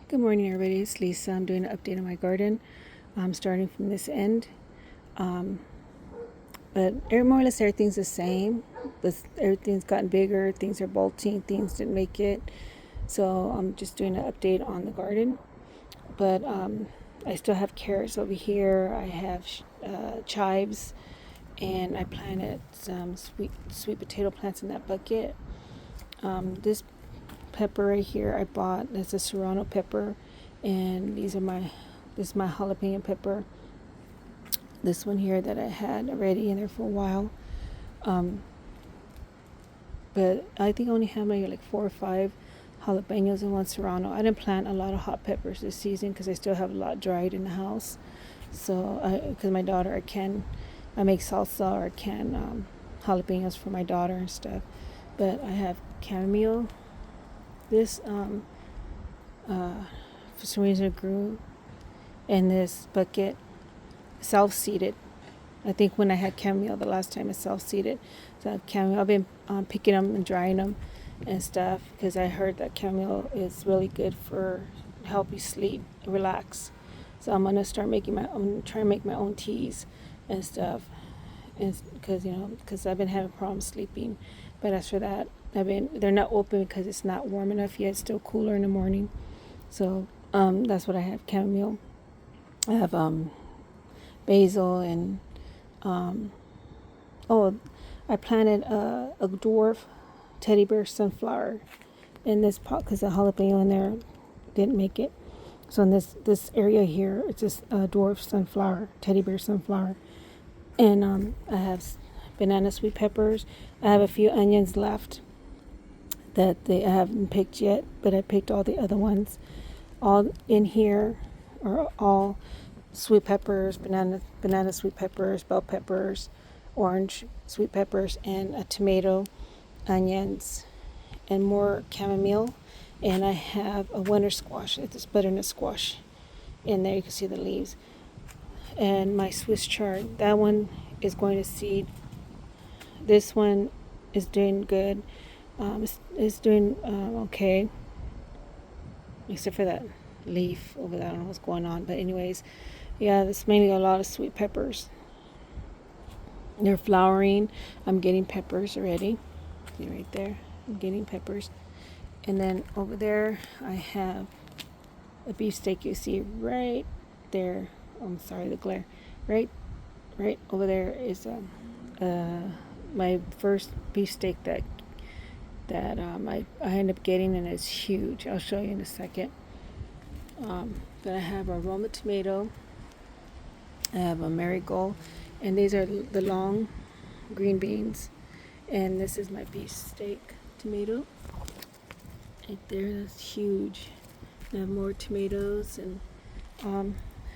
Good morning, everybody. It's Lisa. I'm doing an update on my garden. I'm starting from this end, um, but more or less everything's the same. But everything's gotten bigger. Things are bolting. Things didn't make it. So I'm just doing an update on the garden. But I still have carrots over here. I have chives, and I planted some sweet potato plants in that bucket. This pepper right here I bought. It's a serrano pepper, and this is my jalapeno pepper. This one here that I had already in there for a while, um, but I think I only have maybe like 4 or 5 jalapenos and one serrano. I didn't plant a lot of hot peppers this season because I still have a lot dried in the house. So because my daughter, I make salsa or I can jalapenos for my daughter and stuff. But I have chamomile. This for some reason it grew in this bucket, self-seeded. I think when I had chamomile the last time, it's self-seeded. So I have chamomile. I've been picking them and drying them and stuff because I heard that chamomile is really good for help you sleep, relax. So I'm gonna start making my own, try to make my own teas and stuff, and because I've been having problems sleeping. But as for that, they're not open because it's not warm enough yet. It's still cooler in the morning. So that's what I have: chamomile. I have basil and um, oh, I planted a dwarf teddy bear sunflower in this pot because the jalapeno in there didn't make it. So in this area here, it's just a dwarf sunflower, teddy bear sunflower, and I have banana sweet peppers. I have a few onions left that I haven't picked yet, but I picked all the other ones. All in here are all sweet peppers, banana sweet peppers, bell peppers, orange sweet peppers, and a tomato, onions, and more chamomile. And I have a winter squash. It's butternut squash in there. You can see the leaves. And my Swiss chard. That one is going to seed. This one is doing good. It's doing okay, except for that leaf over there. I don't know what's going on, but anyways, yeah, there's mainly a lot of sweet peppers. They're flowering. I'm getting peppers already. See right there, I'm getting peppers. And then over there I have a beefsteak. You see right there. I'm sorry, the glare. Right over there is my first beefsteak that I end up getting, and it's huge. I'll show you in a second. Then I have a Roma tomato. I have a marigold, and these are the long green beans. And this is my beefsteak tomato. Right there, that's huge. I have more tomatoes, and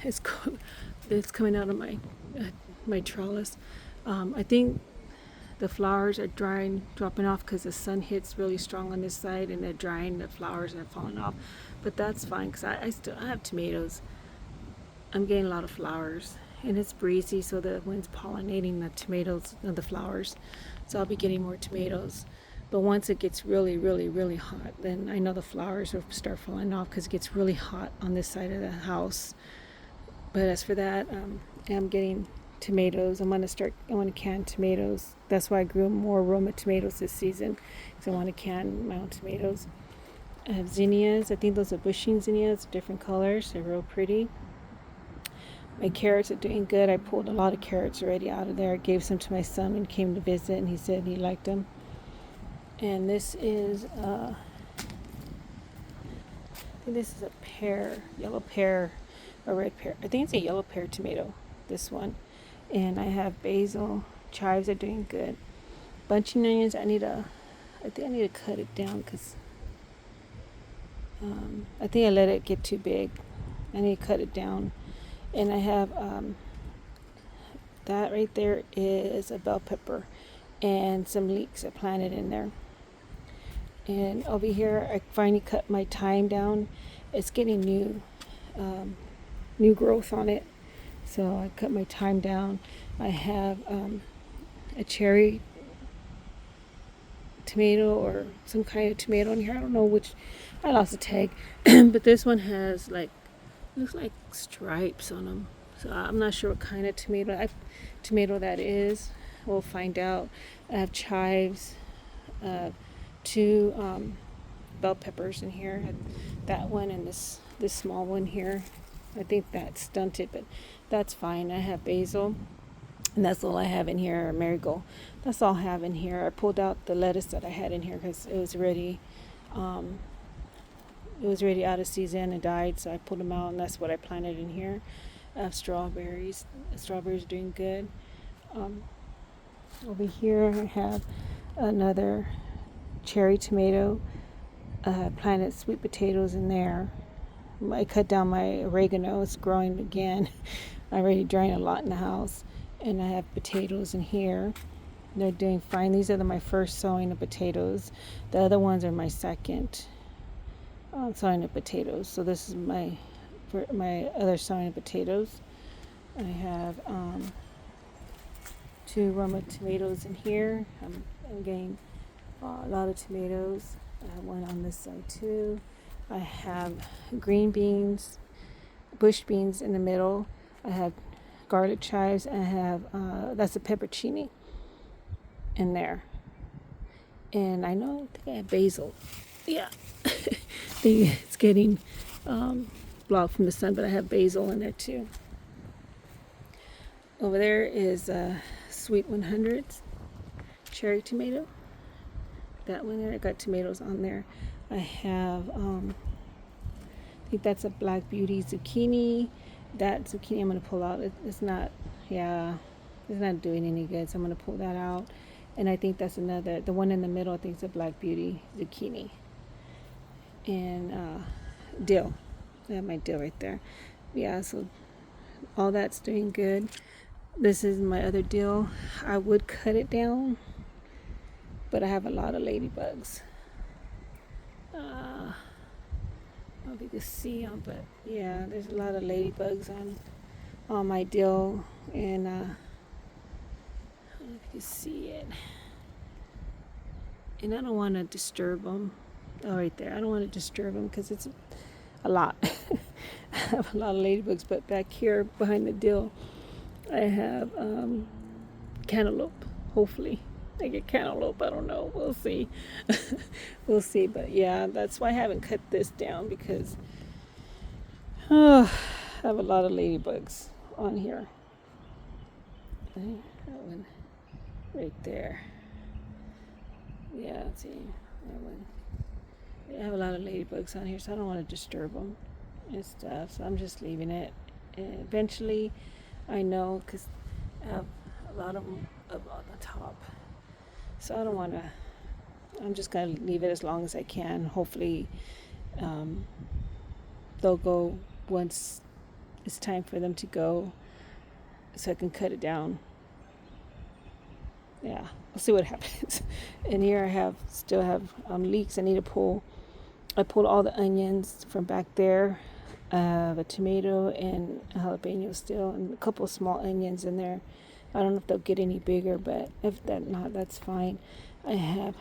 it's it's coming out of my trellis. I think the flowers are dropping off because the sun hits really strong on this side, and they're drying. The flowers are falling off, but that's fine because I have tomatoes. I'm getting a lot of flowers, and it's breezy, so the wind's pollinating the tomatoes and the flowers. So I'll be getting more tomatoes. But once it gets really, really, really hot, then I know the flowers will start falling off because it gets really hot on this side of the house. But as for that, I'm getting tomatoes. I want to can tomatoes. That's why I grew more Roma tomatoes this season, because I want to can my own tomatoes. I have zinnias. I think those are bushing zinnias, different colors. They're real pretty. My carrots are doing good. I pulled a lot of carrots already out of there. I gave some to my son when he came to visit, and he said he liked them. And this is I think this is a pear, yellow pear, or red pear. I think it's a yellow pear tomato, this one. And I have basil. Chives are doing good. Bunching onions, I think I need to cut it down because I think I let it get too big. I need to cut it down. And I have that right there is a bell pepper and some leeks I planted in there. And over here, I finally cut my thyme down. It's getting new growth on it. So I cut my thyme down. I have a cherry tomato or some kind of tomato in here. I don't know which I lost the tag, but this one has like looks like stripes on them. So I'm not sure what kind of tomato that is. We'll find out. I have chives, two bell peppers in here. That one and this small one here. I think that's stunted, but that's fine. I have basil, and that's all I have in here. Marigold. That's all I have in here. I pulled out the lettuce that I had in here because um, it was already out of season and died. So I pulled them out, and that's what I planted in here. I have strawberries. Strawberries are doing good. Um, Over here, I have another cherry tomato. Planted sweet potatoes in there. I cut down my oregano. It's growing again. I already drained a lot in the house. And I have potatoes in here. They're doing fine. These are my first sowing of potatoes. The other ones are my second sowing of potatoes. So this is my other sowing of potatoes. I have two Roma tomatoes in here. I'm getting a lot of tomatoes. I have one on this side too. I have green beans, bush beans in the middle. I have garlic chives, and I have that's a peppercini in there. And I think I have basil. Yeah, it's getting blocked from the sun, but I have basil in there too. Over there is sweet 100s cherry tomato. That one there, I got tomatoes on there. I have I think that's a black beauty zucchini. That zucchini I'm gonna pull out. It's not, yeah, it's not doing any good. So I'm gonna pull that out. And I think that's the one in the middle. I think it's a black beauty zucchini. And dill. I have my dill right there. Yeah, so all that's doing good. This is my other dill. I would cut it down, but I have a lot of ladybugs. I don't know if you can see them, but yeah, there's a lot of ladybugs on my dill, and I don't know if you can see it. And I don't want to disturb them. Oh, right there. I don't want to disturb them because it's a lot. I have a lot of ladybugs, but back here behind the dill, I have cantaloupe. Hopefully, I get cantaloupe. I don't know. We'll see. We'll see. But yeah, that's why I haven't cut this down because I have a lot of ladybugs on here. Okay, that one right there. Yeah, see that one. I have a lot of ladybugs on here, so I don't want to disturb them and stuff. So I'm just leaving it. And eventually, I know because I have a lot of them up on the top. So I don't want to. I'm just gonna leave it as long as I can. Hopefully, they'll go once it's time for them to go, so I can cut it down. Yeah, we'll see what happens. And here I still have leeks. I need to pull. I pulled all the onions from back there, a tomato and a jalapeno still, and a couple of small onions in there. I don't know if they'll get any bigger, but if not, that's fine. I have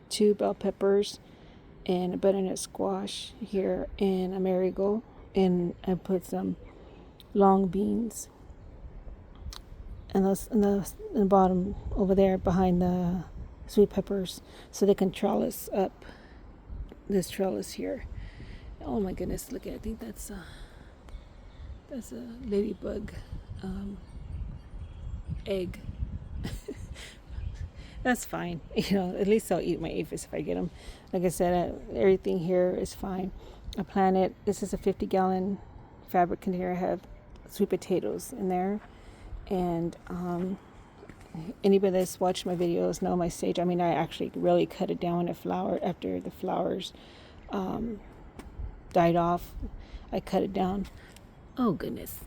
two bell peppers and a butternut squash here and a marigold, and I put some long beans and those in the bottom over there behind the sweet peppers, so they can trellis up this trellis here. Oh my goodness, look at it. I think that's a ladybug egg. That's fine. At least I'll eat my aphids if I get them. Like I said, everything here is fine. I planted, this is a 50-gallon fabric container. I have sweet potatoes in there. And anybody that's watched my videos know my sage. I mean, I actually really cut it down after the flowers died off. I cut it down. Oh, goodness.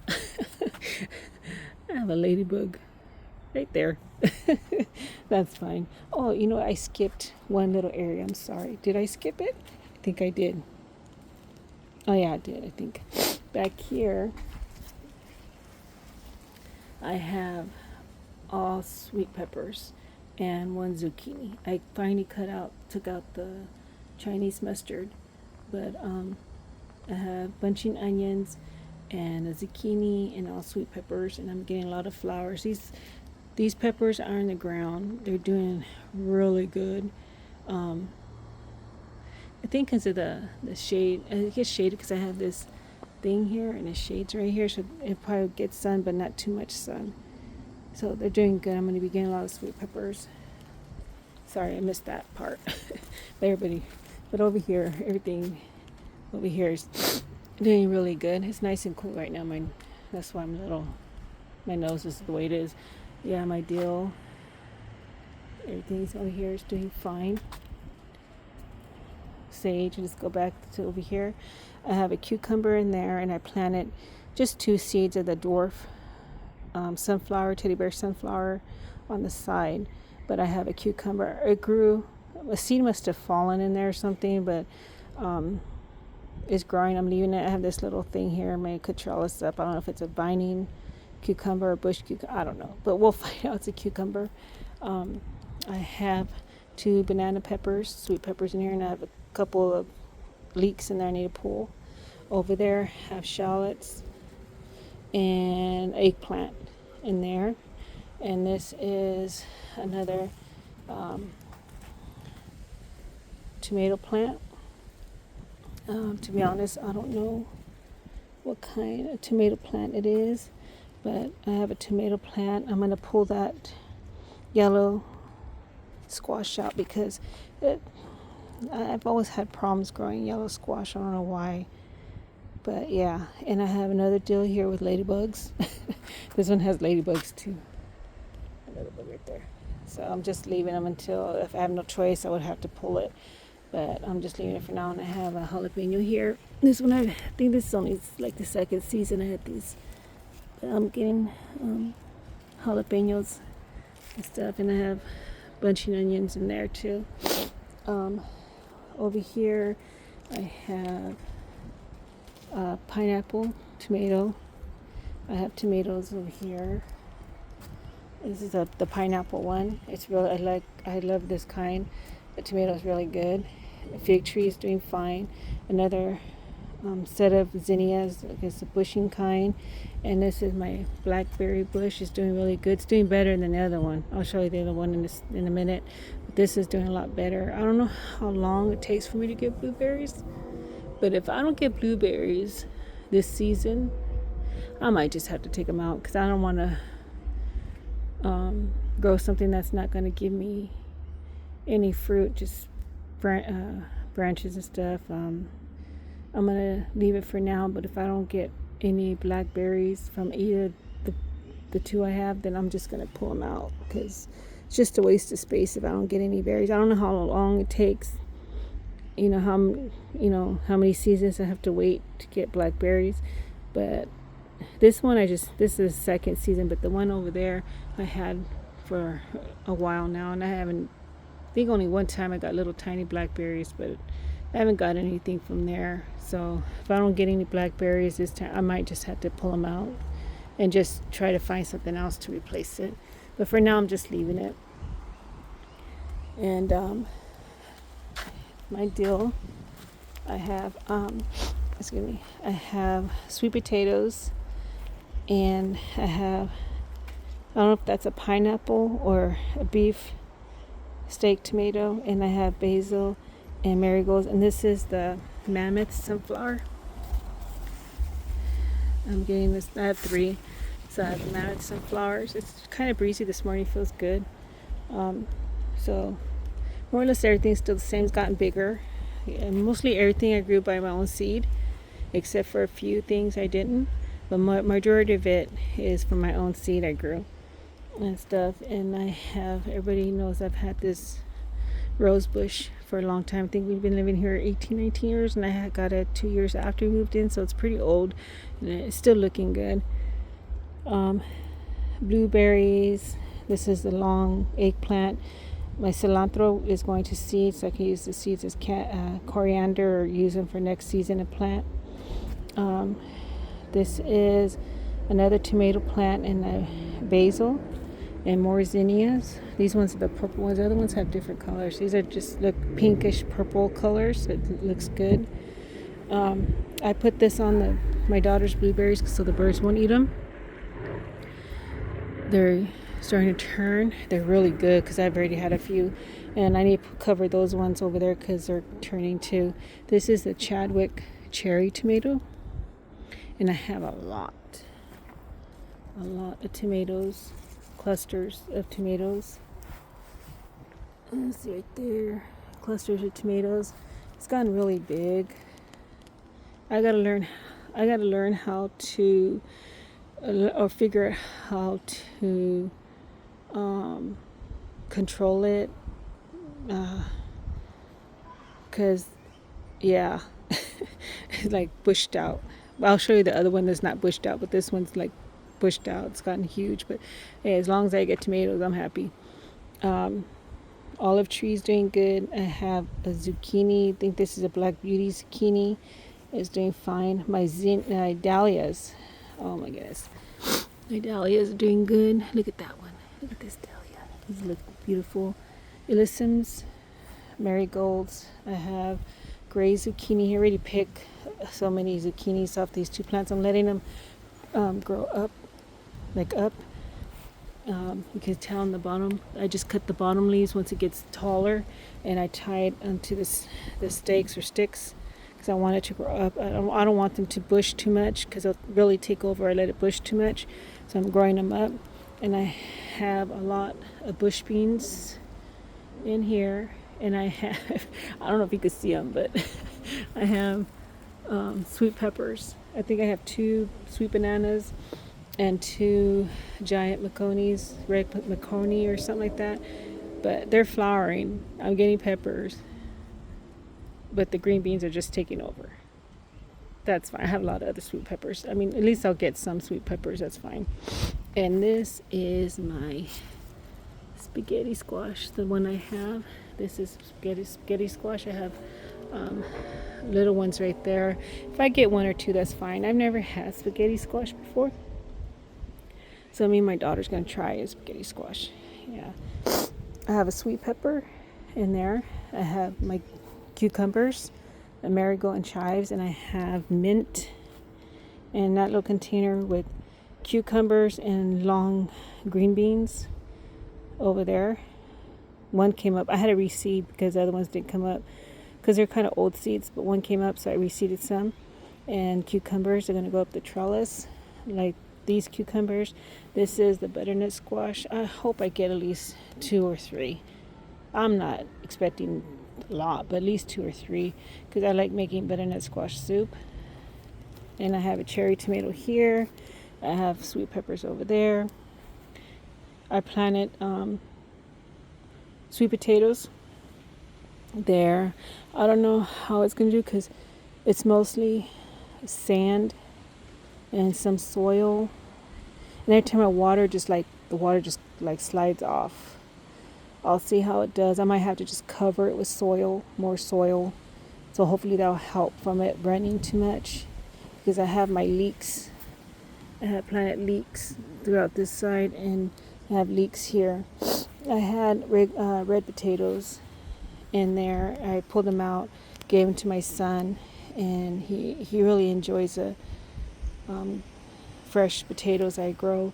I have a ladybug right there. That's fine. Oh, I skipped one little area. I'm sorry. Did I skip it? I think I did. Oh, yeah, I did, I think. Back here, I have all sweet peppers and one zucchini. I finally took out Chinese mustard. But I have bunching onions and a zucchini and all sweet peppers, and I'm getting a lot of flowers. These peppers are in the ground. They're doing really good. Um, I think because of the shade, it gets shaded because I have this thing here and the shades right here, so it probably gets sun, but not too much sun. So they're doing good. I'm going to be getting a lot of sweet peppers. Sorry, I missed that part. But over here, everything over here is doing really good. It's nice and cool right now. That's why my nose is the way it is. Yeah, my dill, everything's over here is doing fine. Sage, just go back to over here. I have a cucumber in there, and I planted just 2 seeds of the dwarf sunflower, teddy bear sunflower on the side. But I have a cucumber. It grew. A seed must have fallen in there or something, but it's growing. I'm leaving it. I have this little thing here. I'm going to cut all this up. I don't know if it's a vining cucumber or bush cucumber. I don't know, but we'll find out. It's a cucumber. I have 2 banana peppers, sweet peppers in here, and I have a couple of leeks in there I need to pull. Over there, I have shallots and eggplant in there. And this is another tomato plant. To be honest, I don't know what kind of tomato plant it is, but I have a tomato plant. I'm going to pull that yellow squash out because I've always had problems growing yellow squash. I don't know why. But yeah, and I have another dill here with ladybugs. This one has ladybugs too. Another bug right there. So I'm just leaving them until, if I have no choice, I would have to pull it. But I'm just leaving it for now. And I have a jalapeno here. This one, I think this is only like the second season I had these. But I'm getting jalapenos and stuff. And I have bunching onions in there too. Over here, I have pineapple, tomato. I have tomatoes over here. This is the pineapple one. It's really, I love this kind. The tomato is really good. The fig tree is doing fine. Another set of zinnias, I guess the bushing kind. And this is my blackberry bush. It's doing really good. It's doing better than the other one. I'll show you the other one in a minute. But this is doing a lot better. I don't know how long it takes for me to get blueberries. But if I don't get blueberries this season, I might just have to take them out because I don't want to grow something that's not going to give me any fruit, just branches and stuff. I'm going to leave it for now, but if I don't get any blackberries from either the 2 I have, then I'm just going to pull them out because it's just a waste of space if I don't get any berries. I don't know how long it takes, how many seasons I have to wait to get blackberries, but this one this is the second season, but the one over there I had for a while now, and I think only one time I got little tiny blackberries, but I haven't got anything from there. So if I don't get any blackberries this time, I might just have to pull them out and just try to find something else to replace it. But for now, I'm just leaving it. And my dill, I have I have sweet potatoes, and I don't know if that's a pineapple or a beef steak tomato, and I have basil and marigolds, and this is the mammoth sunflower. I'm getting this. I have 3, so I have the mammoth sunflowers. It's kind of breezy this morning, feels good. So more or less everything's still the same. It's gotten bigger. And mostly everything I grew by my own seed, except for a few things I didn't. But majority of it is from my own seed I grew and stuff. And everybody knows I've had this rose bush for a long time. I think we've been living here 18, 19 years, and I got it 2 years after we moved in, so it's pretty old, and it's still looking good. Blueberries. This is the long eggplant. My cilantro is going to seed, so I can use the seeds as coriander or use them for next season to plant. This is another tomato plant and a basil. and more zinnias. These ones are the purple ones. The other ones have different colors. These are just look pinkish purple colors. It looks good. I put this on my daughter's blueberries so the birds won't eat them. They're starting to turn. They're really good because I've already had a few, and I need to cover those ones over there because they're turning too. This is the Chadwick cherry tomato, and I have a lot of tomatoes, clusters of tomatoes. Let's see right there, clusters of tomatoes. It's gotten really big. I gotta learn how to or figure out how to control it, because yeah, it's like bushed out. I'll show you the other one that's not bushed out, but this one's like bushed out. It's gotten huge, but hey, as long as I get tomatoes, I'm happy. Olive tree's doing good. I have a zucchini. I think this is a Black Beauty zucchini. It's doing fine. My dahlias. Oh my goodness. My dahlias are doing good. Look at that one. Look at this dahlia. These look beautiful. Illysums, marigolds. I have gray zucchini. I already picked so many zucchinis off these two plants. I'm letting them grow up, like up. You can tell on the bottom. I just cut the bottom leaves once it gets taller, and I tie it onto the stakes or sticks because I want it to grow up. I don't want them to bush too much because they'll really take over. I let it bush too much, so I'm growing them up. And I have a lot of bush beans in here, and I have I don't know if you can see them, but I have sweet peppers. I think I have 2 sweet bananas and 2 giant maconis, red maconi or something like that. But they're flowering. I'm getting peppers, but the green beans are just taking over. That's fine. I have a lot of other sweet peppers. I mean, at least I'll get some sweet peppers. That's fine. And this is my spaghetti squash, the one I have. This is spaghetti squash. I have little ones right there. If I get 1 or 2, that's fine. I've never had spaghetti squash before, so me and my daughter's gonna try a spaghetti squash. Yeah, I have a sweet pepper in there. I have my cucumbers, a marigold and chives, and I have mint in that little container with cucumbers and long green beans over there. One came up. I had to reseed because the other ones didn't come up because they're kind of old seeds, but one came up, so I reseeded some. And cucumbers are going to go up the trellis, like these cucumbers. This is the butternut squash. I hope I get at least 2 or 3. I'm not expecting a lot, but at least 2 or 3 because I like making butternut squash soup. And I have a cherry tomato here. I have sweet peppers over there. I planted sweet potatoes there. I don't know how it's going to do because it's mostly sand and some soil. And every time I water, the water just slides off. I'll see how it does. I might have to just cover it with soil, more soil. So hopefully that'll help from it running too much because I have my leeks. I have planted leeks throughout this side, and I have leeks here. I had red potatoes in there. I pulled them out, gave them to my son, and he really enjoys the fresh potatoes I grow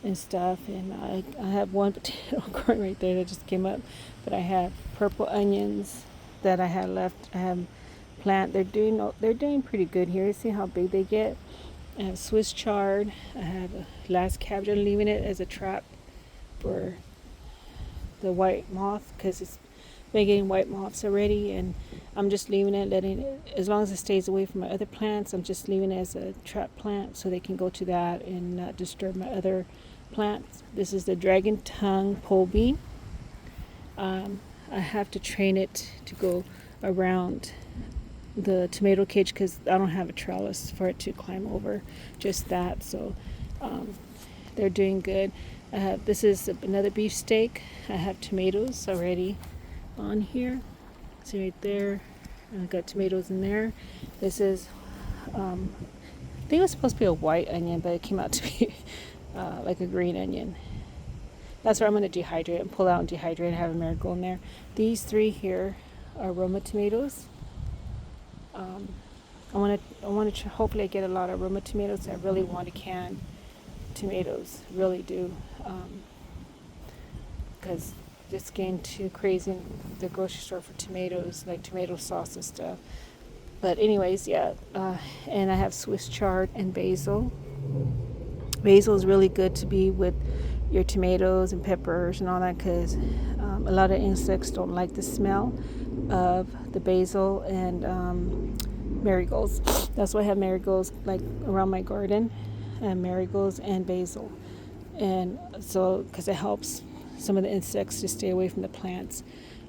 and stuff. And I have one potato growing right there that just came up, but I have purple onions that I had left. I have plant. They're doing pretty good here. See how big they get. I have Swiss chard. I have a last cabbage. I'm leaving it as a trap for the white moth because it's been getting white moths already, and I'm just leaving it, letting it, as long as it stays away from my other plants, I'm just leaving it as a trap plant so they can go to that and not disturb my other plants. This is the dragon tongue pole bean. I have to train it to go around the tomato cage because I don't have a trellis for it to climb over, just that. So they're doing good. This is another beef steak. I have tomatoes already on here. See right there. I got tomatoes in there. This is, I think it was supposed to be a white onion, but it came out to be like a green onion. That's where I'm going to dehydrate and pull out and dehydrate and have a marigold in there. These three here are Roma tomatoes. Um, I want to hopefully I get a lot of Roma tomatoes. I really want to can tomatoes, really do, because it's getting too crazy in the grocery store for tomatoes, like tomato sauce and stuff. But anyways, yeah, and I have Swiss chard and basil. Basil is really good to be with your tomatoes and peppers and all that because a lot of insects don't like the smell of the basil and marigolds. That's why I have marigolds like around my garden, and marigolds and basil, and so because it helps some of the insects to stay away from the plants.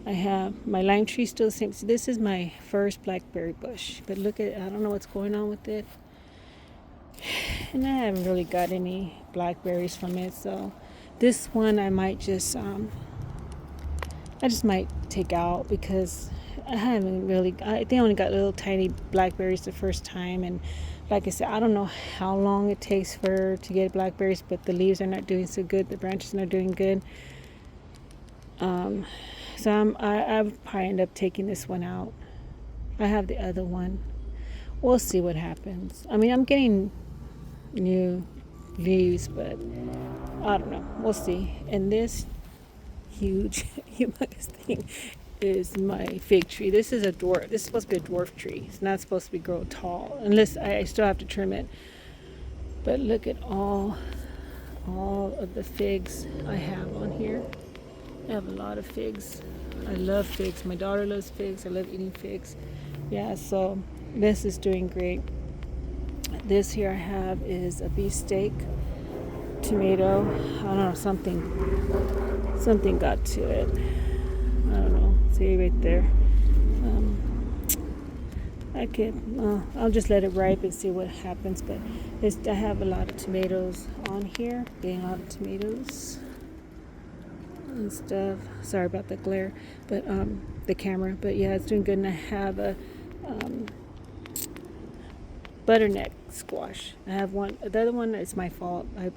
I have my lime tree still the same. So this is my first blackberry bush, but look at, I don't know what's going on with it, and I haven't really got any blackberries from it. So this one I might just I just might take out because I haven't really, I think I only got little tiny blackberries the first time. And like I said, I don't know how long it takes to get blackberries, but the leaves are not doing so good. The branches are not doing good. So I'll probably end up taking this one out. I have the other one. We'll see what happens. I mean, I'm getting new leaves, but I don't know. We'll see. And this huge, humongous thing is my fig tree. This is a dwarf. This is supposed to be a dwarf tree. It's not supposed to be grow tall, unless I still have to trim it. But look at all of the figs I have on here. I have a lot of figs. I love figs. My daughter loves figs. I love eating figs. Yeah, so this is doing great. This here I have is a beefsteak tomato. I don't know, something got to it. I don't know. See right there. I'll just let it ripe and see what happens. But I have a lot of tomatoes on here. Getting a lot of tomatoes and stuff. Sorry about the glare, but the camera. But yeah, it's doing good. And I have a butternut squash. I have one. The other one is my fault. I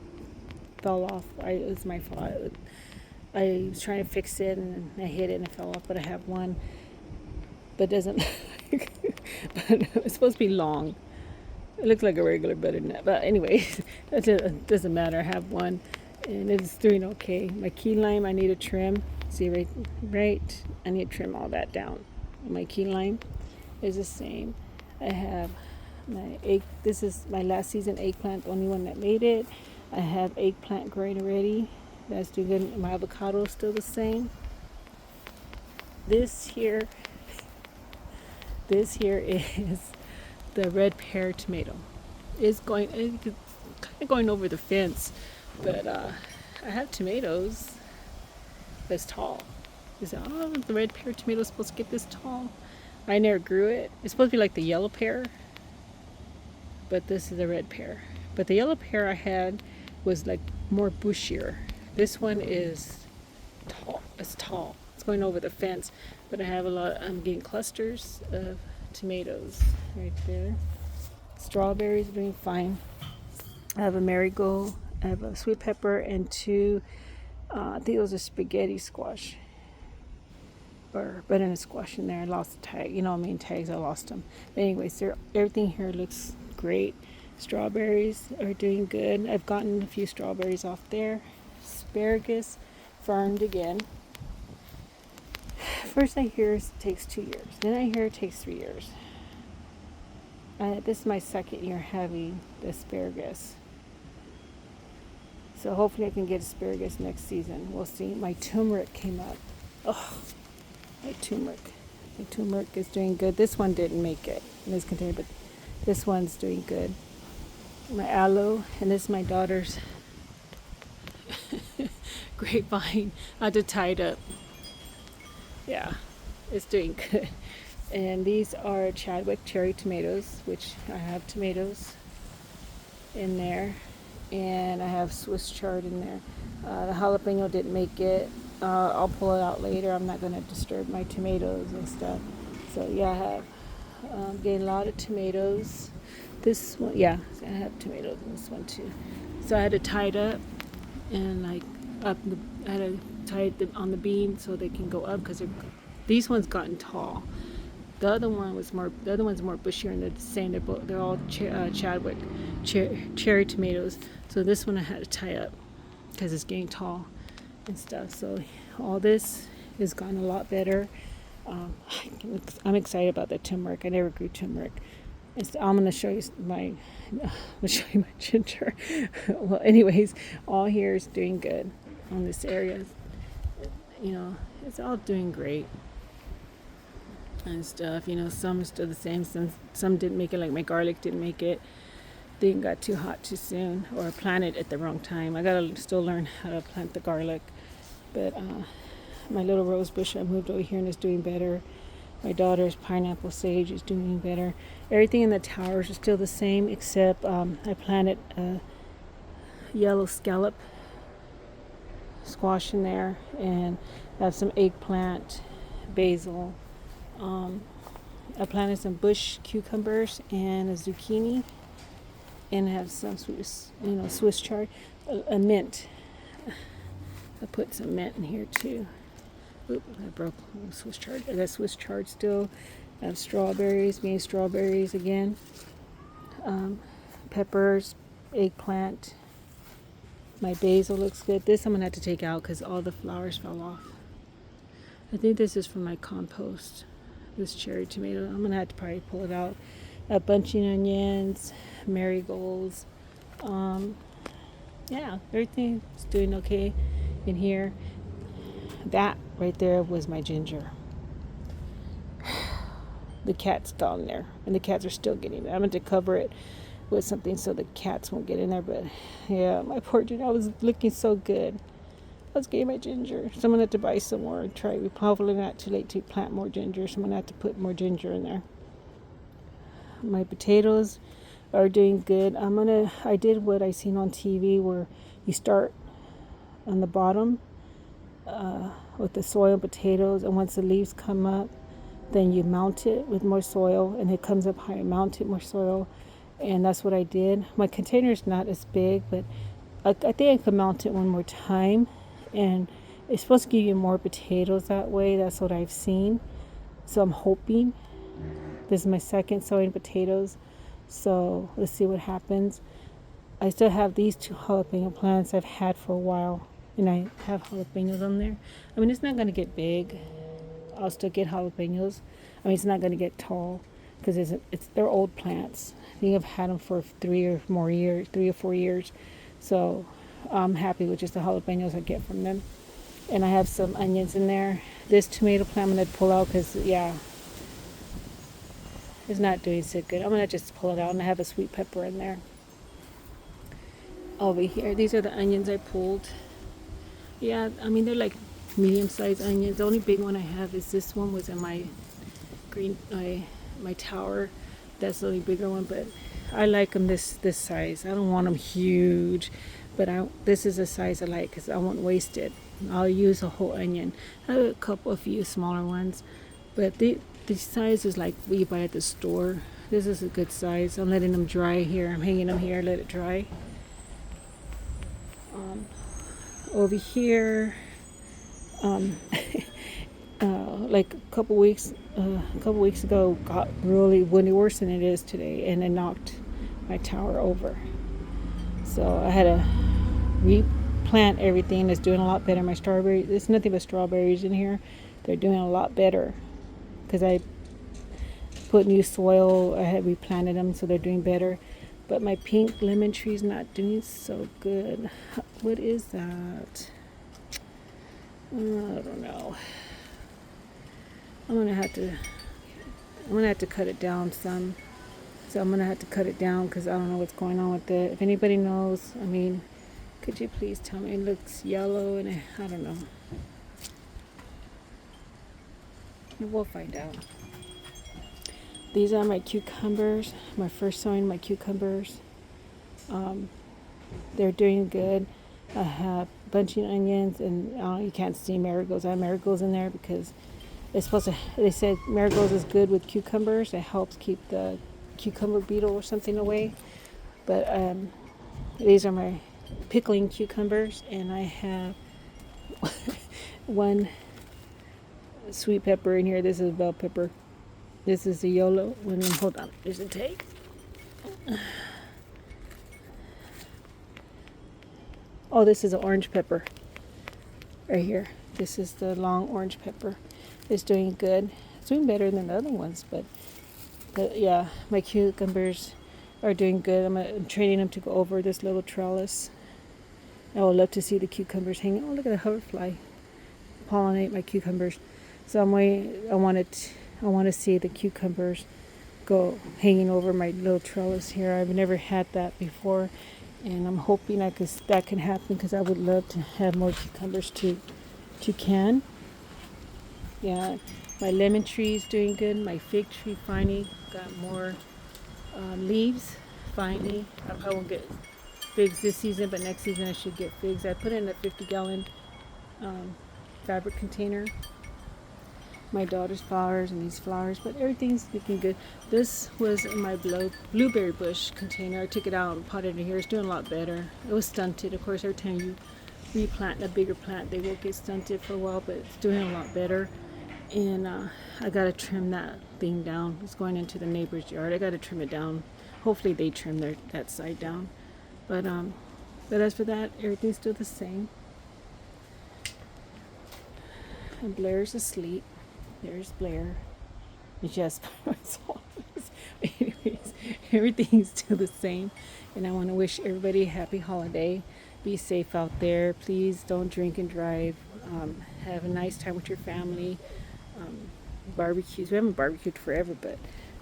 fell off. It's my fault. I was trying to fix it and I hit it and it fell off. But I have one, but it doesn't. But it's supposed to be long. It looks like a regular butternut. But anyways, it doesn't matter. I have one. And it's doing okay. My key lime, I need to trim. See right. I need to trim all that down. My key lime is the same. I have my egg. This is my last season eggplant, the only one that made it. I have eggplant growing already. That's doing good. My avocado is still the same. This here is the red pear tomato. It's kind of going over the fence. But I have tomatoes that's tall. You say, oh, the red pear tomato is supposed to get this tall. I never grew it. It's supposed to be like the yellow pear, but this is the red pear. But the yellow pear I had was like more bushier. This one is tall. It's tall. It's going over the fence. But I have I'm getting clusters of tomatoes right there. Strawberries are doing fine. I have a marigold. I have a sweet pepper and two, I think those are spaghetti squash or banana squash in there. I lost the tag. You know what I mean? Tags, I lost them. But anyways, everything here looks great. Strawberries are doing good. I've gotten a few strawberries off there. Asparagus farmed again. First I hear it takes 2 years. Then I hear it takes 3 years. This is my second year having the asparagus. So hopefully I can get asparagus next season. We'll see. My turmeric came up. Oh, my turmeric. My turmeric is doing good. This one didn't make it in this container, but this one's doing good. My aloe, and this is my daughter's grapevine. I had to tie it up. Yeah, it's doing good. And these are Chadwick cherry tomatoes, which I have tomatoes in there. And I have Swiss chard in there. The jalapeno didn't make it. I'll pull it out later. I'm not going to disturb my tomatoes and stuff. So yeah, I have getting a lot of tomatoes. This one, yeah, I have tomatoes in this one too. So I had to tie it up, and up. I had to tie them on the beam so they can go up because these ones gotten tall. The other one was more. The other one's more bushier, and they're the same. They're all Chadwick cherry tomatoes. So this one I had to tie up because it's getting tall and stuff. So all this has gotten a lot better. Um, I'm excited about the turmeric. I never grew turmeric. I'm gonna show you my. I'm gonna show you my ginger. Well, anyways, all here is doing good on this area. You know, it's all doing great and stuff. You know, some are still the same. Some didn't make it. Like my garlic didn't make it. They got too hot too soon, or planted at the wrong time. I gotta still learn how to plant the garlic, but my little rose bush I moved over here and is doing better. My daughter's pineapple sage is doing better. Everything in the towers is still the same, except I planted a yellow scallop squash in there, and I have some eggplant, basil. I planted some bush cucumbers and a zucchini, and I have some Swiss chard, a mint. I put some mint in here too. Oop, I broke Swiss chard. I got Swiss chard still. I have strawberries, being strawberries again. Peppers, eggplant. My basil looks good. This I'm gonna have to take out because all the flowers fell off. I think this is from my compost. This cherry tomato. I'm gonna have to probably pull it out. Bunching onions, marigolds. Yeah, everything's doing okay in here. That right there was my ginger. The cat's down there, and the cats are still getting it. I'm going to cover it with something so the cats won't get in there. But yeah, my poor ginger, I was looking so good. I was getting my ginger. So I'm going to have to buy some more and try. We're probably not too late to plant more ginger, so I'm going to have to put more ginger in there. My potatoes are doing good. I did what I seen on TV where you start on the bottom with the soil and potatoes, and once the leaves come up, then you mount it with more soil, and it comes up higher, mount it more soil, and that's what I did. My container is not as big, but I think I could mount it one more time, and it's supposed to give you more potatoes that way. That's what I've seen, so I'm hoping. This is my second sowing potatoes, so let's see what happens. I still have these 2 jalapeno plants I've had for a while, and I have jalapenos on there. I mean, it's not going to get big. I'll still get jalapenos. I mean, it's not going to get tall because they're old plants. I think I've had them for 3 or 4 years. So I'm happy with just the jalapenos I get from them. And I have some onions in there. This tomato plant I'm going to pull out because, yeah, it's not doing so good. I'm going to just pull it out, and I have a sweet pepper in there. Over here, these are the onions I pulled. Yeah, I mean, they're like medium-sized onions. The only big one I have is this one was in my my tower. That's the only bigger one, but I like them this size. I don't want them huge, but this is the size I like because I won't waste it. I'll use a whole onion. I have a few smaller ones, but the size is like what you buy at the store. This is a good size. I'm letting them dry here. I'm hanging them here, let it dry. Over here, like a couple weeks ago, got really windy, worse than it is today, and it knocked my tower over. So I had to replant everything. It's doing a lot better. My strawberries, there's nothing but strawberries in here. They're doing a lot better because I put new soil. I had replanted them, so they're doing better. But my pink lemon tree is not doing so good. What is that? I don't know. I'm gonna have to cut it down some. So I'm gonna have to cut it down because I don't know what's going on with it. If anybody knows, I mean, could you please tell me? It looks yellow, and I don't know. We'll find out. These are my cucumbers. My first sowing my cucumbers. They're doing good. I have bunching onions, and you can't see marigolds. I have marigolds in there because it's supposed to. They said marigolds is good with cucumbers. It helps keep the cucumber beetle or something away. But these are my pickling cucumbers, and I have one sweet pepper in here. This is bell pepper. This is the yellow one. Hold on, there's a tape. Oh, this is an orange pepper right here. This is the long orange pepper. It's doing good. It's doing better than the other ones, but yeah, my cucumbers are doing good. I'm training them to go over this little trellis. I would love to see the cucumbers hanging. Oh, look at the hoverfly pollinate my cucumbers. So I want to see the cucumbers go hanging over my little trellis here. I've never had that before, and I'm hoping that can happen because I would love to have more cucumbers to can. Yeah, my lemon tree is doing good. My fig tree finally got more leaves. Finally, I probably won't get figs this season, but next season I should get figs. I put it in a 50-gallon fabric container. My daughter's flowers and these flowers, but everything's looking good. This was in my blueberry bush container. I took it out and potted it here. It's doing a lot better. It was stunted. Of course, every time you replant a bigger plant, they will get stunted for a while, but it's doing a lot better. And I got to trim that thing down. It's going into the neighbor's yard. I got to trim it down. Hopefully they trim that side down. But as for that, everything's still the same. And Blair's asleep. There's Blair. Yes, anyways, everything's still the same. And I want to wish everybody a happy holiday. Be safe out there. Please don't drink and drive. Have a nice time with your family. Barbecues. We haven't barbecued forever, but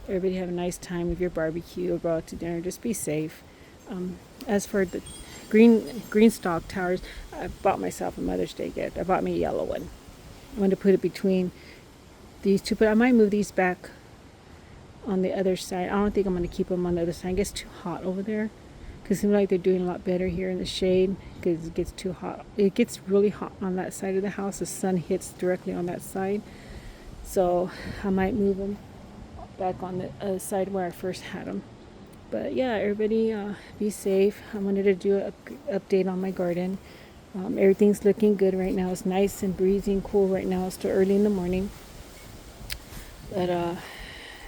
everybody have a nice time with your barbecue or go out to dinner. Just be safe. As for the green stalk towers, I bought myself a Mother's Day gift. I bought me a yellow one. I want to put it between these two, but I might move these back on the other side. I don't think I'm going to keep them on the other side. It gets too hot over there because it seems like they're doing a lot better here in the shade because it gets too hot. It gets really hot on that side of the house. The sun hits directly on that side. So I might move them back on the other side where I first had them. But yeah, everybody be safe. I wanted to do an update on my garden. Everything's looking good right now. It's nice and breezy and cool right now. It's still early in the morning. But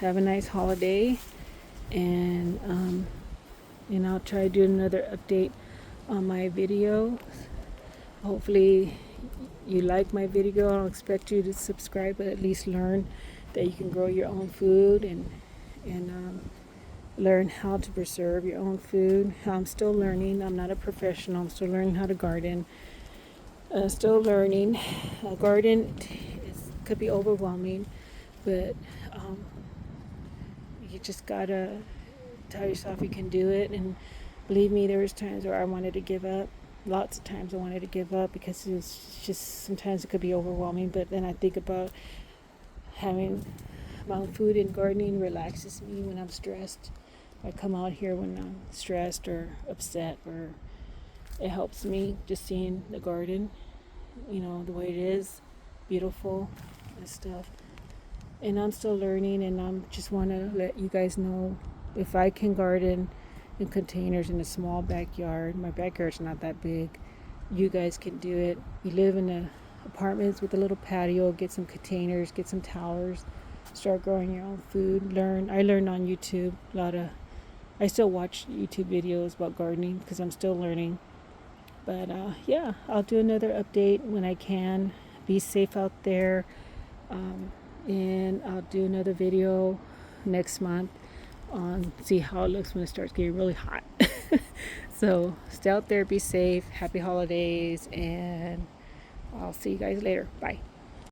have a nice holiday, and I'll try to do another update on my video. Hopefully you like my video. I don't expect you to subscribe, but at least learn that you can grow your own food and learn how to preserve your own food. I'm still learning. I'm not a professional. I'm still learning how to garden. Still learning. Garden could be overwhelming, but you just gotta tell yourself you can do it. And believe me, there was times where I wanted to give up. Lots of times I wanted to give up because it's just sometimes it could be overwhelming. But then I think about having my own food, and gardening relaxes me when I'm stressed. I come out here when I'm stressed or upset, or it helps me just seeing the garden, the way it is, beautiful and stuff. And I'm still learning, and I'm just want to let you guys know, if I can garden in containers in a small backyard, my backyard's not that big, you guys can do it. You live in apartments with a little patio, get some containers, get some towers, start growing your own food. I learned on YouTube I still watch YouTube videos about gardening because I'm still learning. But yeah, I'll do another update when I can. Be safe out there. And I'll do another video next month on see how it looks when it starts getting really hot. So stay out there, be safe, happy holidays, and I'll see you guys later. Bye.